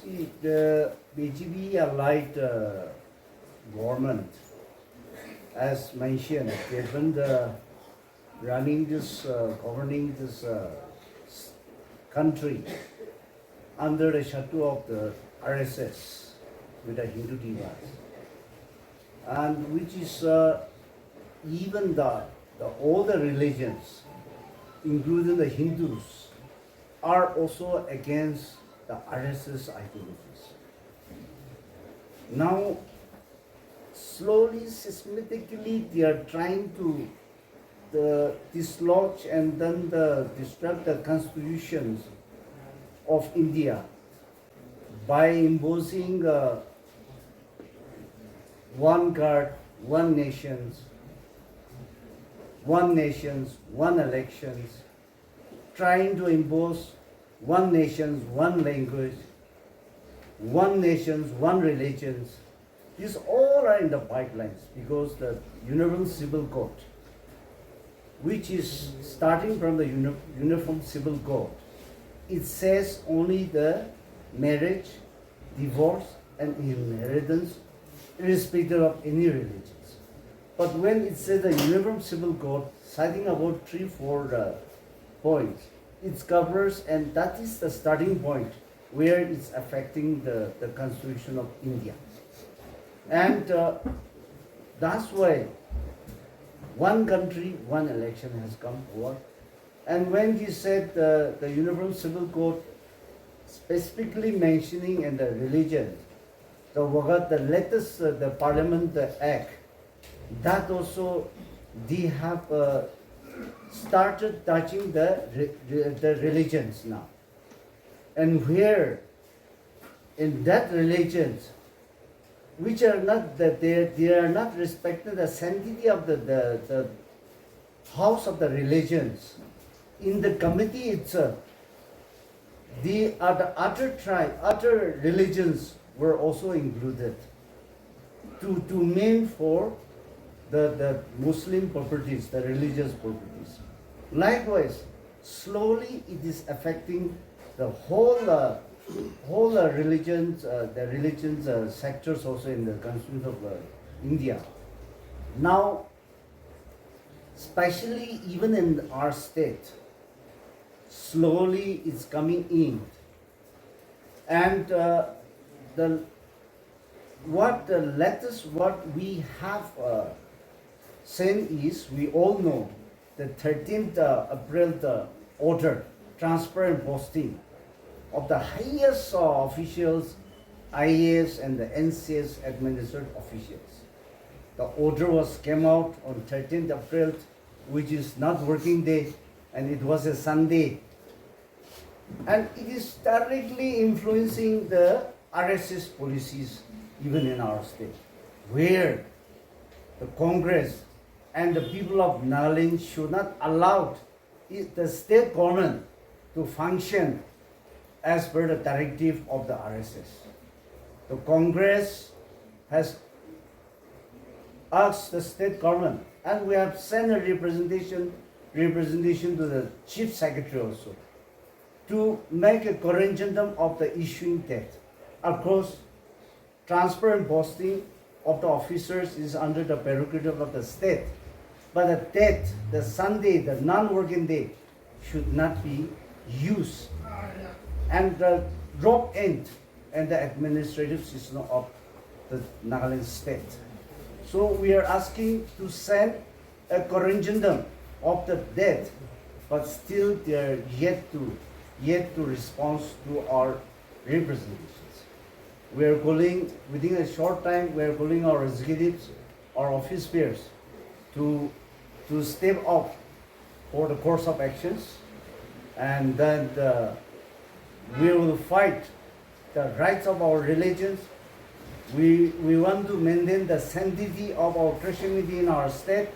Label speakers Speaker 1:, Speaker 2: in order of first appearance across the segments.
Speaker 1: See, the BJP allied government, as mentioned, they've been running this, governing this country under the shadow of the RSS with the Hindu devas, and which is even all the religions, including the Hindus, are also against the RSS ideologies. Now, slowly, systematically, they are trying to dislodge and then disrupt the constitutions of India by imposing one guard, one nations, one elections, trying to impose one nations, one language, one nations, one religions. These all are in the pipelines because the Uniform Civil Code, which is starting from the Uniform Civil Code, it says only the marriage, divorce, and inheritance, irrespective of any religions. But when it says the Uniform Civil Code, citing about 3-4 points, it covers, and that is the starting point where it's affecting the Constitution of India. And that's why one country, one election has come forward. And when he said the Uniform Civil Code specifically mentioning in the religion, the latest the Parliament Act, that also they have started touching the religions now. And where in that religions, which are not that they are not respecting the sanctity of the house of the religions, in the committee itself, the other religions were also included to mean for the Muslim properties, the religious properties. Likewise, slowly it is affecting the whole religions, the religions sectors also in the Constitution of India. Now, especially even in our state, slowly it's coming in, and what we have seen is, we all know the 13th April order, transfer and posting of the highest officials, IAS and the NCS administered officials. The order came out on 13th April, which is not working day, and it was a Sunday. And it is directly influencing the RSS policies even in our state, where the Congress and the people of Nagaland should not allow the state government to function as per the directive of the RSS. The Congress has asked the state government, and we have sent a representation to the Chief Secretary also, to make a corrigendum of the issuing date. Of course, transfer and posting of the officers is under the prerogative of the state, but the date, the Sunday, the non-working day, should not be used, and the drop in and the administrative system of the Nagaland state. So we are asking to send a corrigendum of the date, but still they are yet to respond to our representations. We are calling, within a short time, we are calling our executives, our office bearers, to step up for the course of actions, and then we will fight the rights of our religions. We want to maintain the sanctity of our Christianity in our state.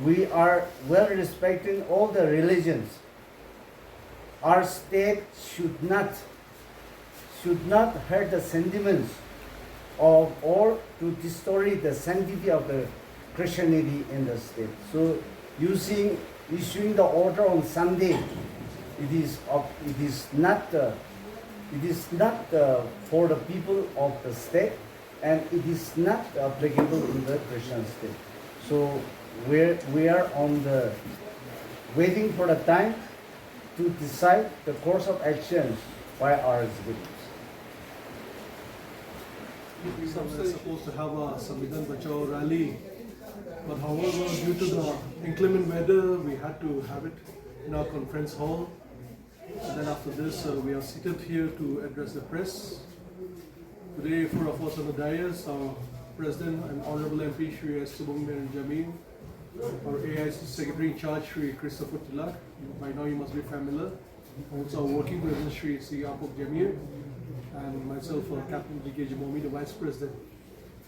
Speaker 1: We are well respecting all the religions. Our state should not hurt the sentiments of, or to destroy the sanctity of the Christianity in the state. So, issuing the order on Sunday, it is not It is not for the people of the state, and it is not applicable in the Christian state. So we are on the waiting for the time to decide the course of actions by our executives.
Speaker 2: We were supposed to have a Samvidhan Bachao rally, but however, due to the inclement weather, we had to have it in our conference hall. And then after this, we are seated here to address the press. Today, four of us on the dais, our President and Honorable MP Shri S. Subramanian Jameen, our AICC Secretary in Charge Shri Christopher Tilak, by now you must be familiar, also our Working President Shri C. Apok Jamir, and myself, Captain G.K. Jamomi, the Vice President.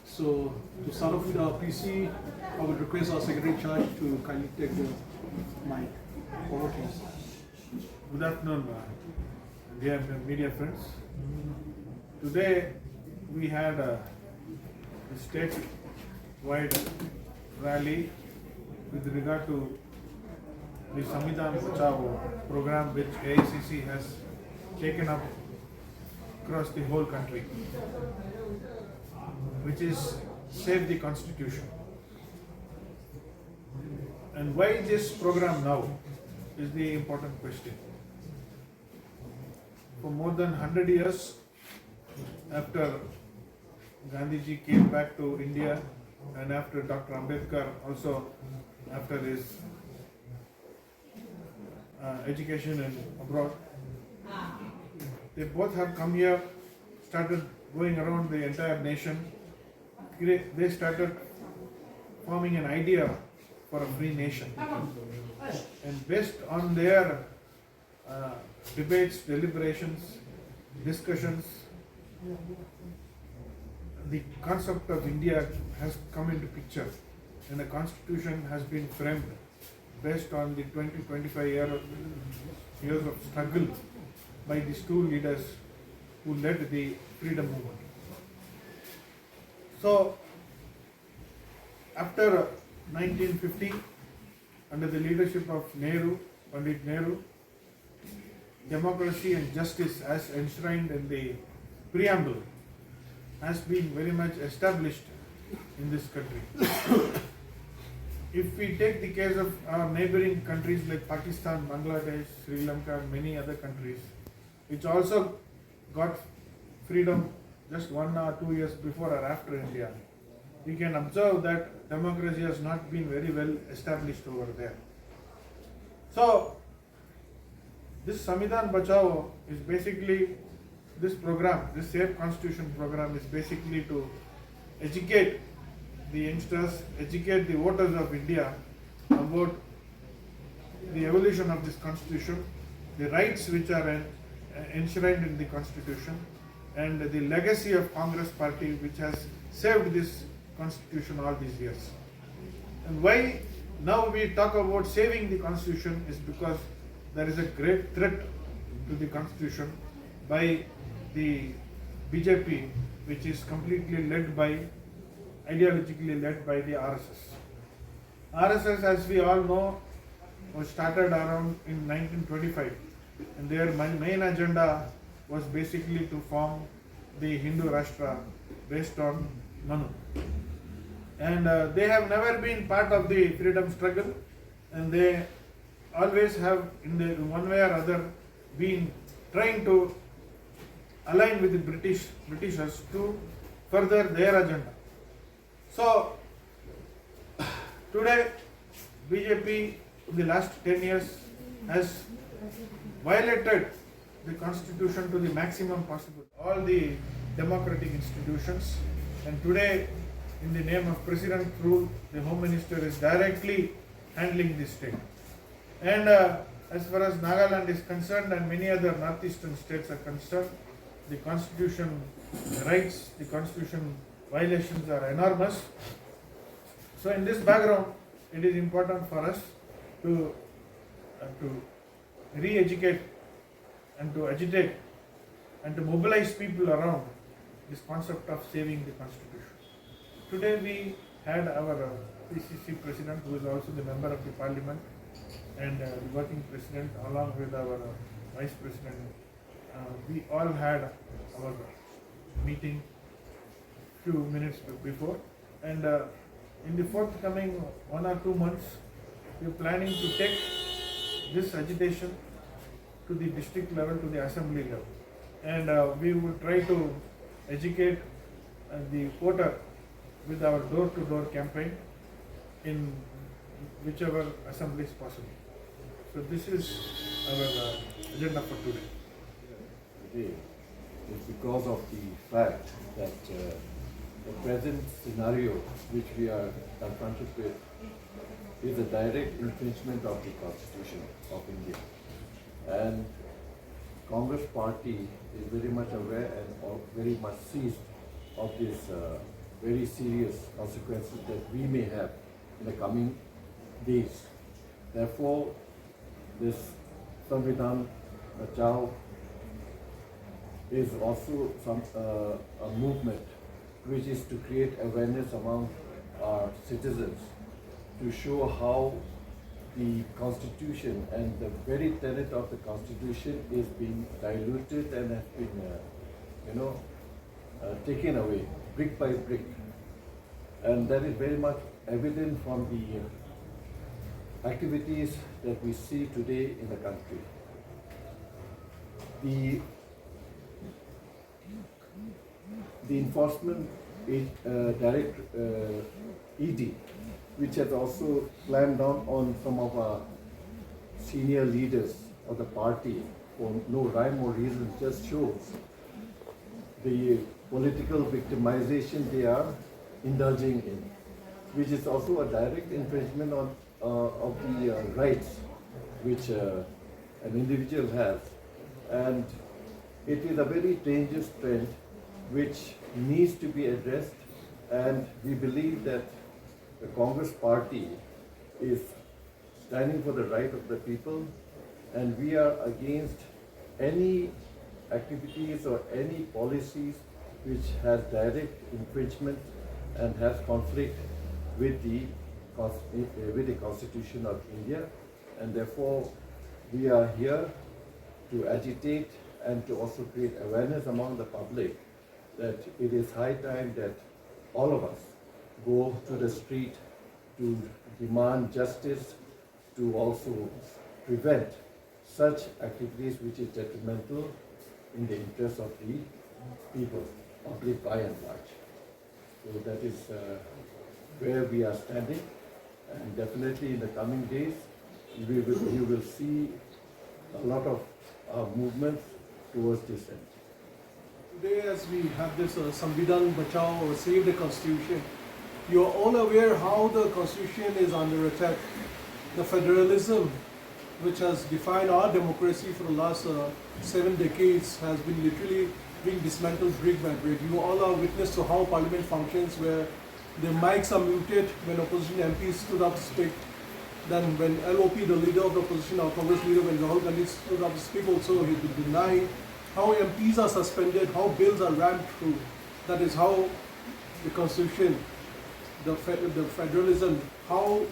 Speaker 2: So, to start off with our PC, I would request our Secretary in Charge to kindly take the mic. Over to you.
Speaker 3: Good afternoon, dear media friends. Today we had a state-wide rally with regard to the Samvidhan Bachao program which AICC has taken up across the whole country, which is Save the Constitution. And why this program now is the important question. For more than 100 years after Gandhiji came back to India, and after Dr. Ambedkar also after his education in abroad, they both have come here, started going around the entire nation. They started forming an idea for a free nation, and based on their debates, deliberations, discussions, the concept of India has come into picture, and the constitution has been framed based on the 20-25 years of struggle by these two leaders who led the freedom movement. So, after 1950, under the leadership of Pandit Nehru, democracy and justice as enshrined in the preamble has been very much established in this country. If we take the case of our neighboring countries like Pakistan, Bangladesh, Sri Lanka and many other countries, which also got freedom just 1 or 2 years before or after India, we can observe that democracy has not been very well established over there. So, this Samvidhan Bachao is basically, this program, this Safe Constitution program is basically to educate the youngsters, educate the voters of India about the evolution of this constitution, the rights which are enshrined in the constitution, and the legacy of Congress party which has saved this constitution all these years. And why now we talk about saving the constitution is because there is a great threat to the constitution by the BJP, which is completely led by, ideologically led by the RSS. RSS, as we all know, was started around in 1925, and their main agenda was basically to form the Hindu Rashtra based on Manu. And they have never been part of the freedom struggle, and they always have, in one way or other, been trying to align with the Britishers to further their agenda. So, today, BJP in the last 10 years has violated the constitution to the maximum possible, all the democratic institutions, and today, in the name of President rule, the Home Minister is directly handling this state. And as far as Nagaland is concerned and many other northeastern states are concerned, the constitution rights, the constitution violations are enormous. So in this background, it is important for us to re-educate and to agitate and to mobilize people around this concept of saving the constitution. Today we had our PCC president, who is also the member of the parliament, and the working president, along with our vice president we all had our meeting few minutes before, and in the forthcoming 1 or 2 months, we are planning to take this agitation to the district level, to the assembly level, and we will try to educate the voter with our door-to-door campaign in whichever assembly is possible. So this is our agenda for today.
Speaker 4: Today is because of the fact that the present scenario which we are confronted with is a direct infringement of the Constitution of India. And Congress party is very much aware and very much seized of this very serious consequences that we may have in the coming days. Therefore, this Samvidhan Bachao is also a movement which is to create awareness among our citizens to show how the Constitution and the very tenet of the Constitution is being diluted and has been, taken away brick by brick. And that is very much evident from the activities that we see today in the country. The enforcement ED, which has also clamped down on some of our senior leaders of the party for no rhyme or reason, just shows the political victimization they are indulging in, which is also a direct infringement of the rights which an individual has. And it is a very dangerous trend which needs to be addressed, and we believe that the Congress party is standing for the right of the people, and we are against any activities or any policies which has direct infringement and has conflict with the Constitution of India. And therefore we are here to agitate and to also create awareness among the public that it is high time that all of us go to the street to demand justice, to also prevent such activities which is detrimental in the interest of the people, public by and large. So that is where we are standing, and definitely in the coming days you will see a lot of movements towards this end.
Speaker 2: Today, as we have this Samvidhan Bachao or Save the Constitution, you are all aware how the Constitution is under attack. The federalism, which has defined our democracy for the last 7 decades, has been literally being dismantled brick by brick. You all are witness to how Parliament functions, where the mics are muted when opposition MPs stood up to speak. Then when LOP, the leader of the opposition, our Congress leader, when Rahul Gandhi stood up to speak also, he's been denied. How MPs are suspended, how bills are rammed through. That is how the Constitution, the federalism, how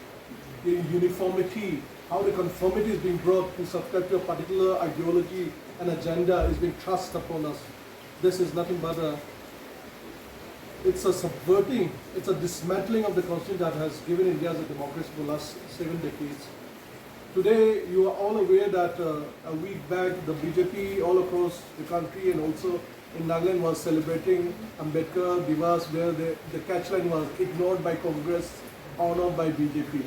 Speaker 2: the uniformity, how the conformity is being brought to subscribe to a particular ideology and agenda is being thrust upon us. This is nothing but it's a subverting, it's a dismantling of the Constitution that has given India as a democracy for the last 7 decades. Today, you are all aware that a week back, the BJP all across the country and also in Nagaland was celebrating Ambedkar Divas, where the catchline was ignored by Congress, honored by BJP.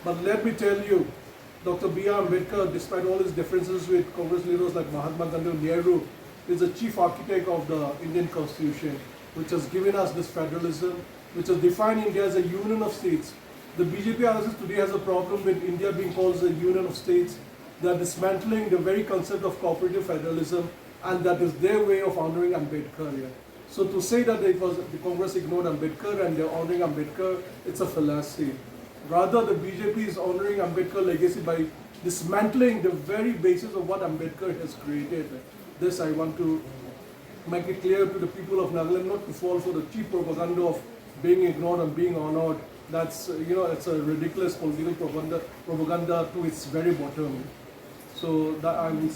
Speaker 2: But let me tell you, Dr. B.R. Ambedkar, despite all his differences with Congress leaders like Mahatma Gandhi and Nehru, is the chief architect of the Indian Constitution, which has given us this federalism, which has defined India as a union of states. The BJP RSS today has a problem with India being called a union of states. They are dismantling the very concept of cooperative federalism, and that is their way of honoring Ambedkar here. So to say that it was the Congress ignored Ambedkar and they're honoring Ambedkar, it's a fallacy. Rather, the BJP is honoring Ambedkar legacy by dismantling the very basis of what Ambedkar has created. This I want to make it clear to the people of Nagaland not to fall for the cheap propaganda of being ignored and being honored. That's, it's a ridiculous political propaganda to its very bottom. So that I will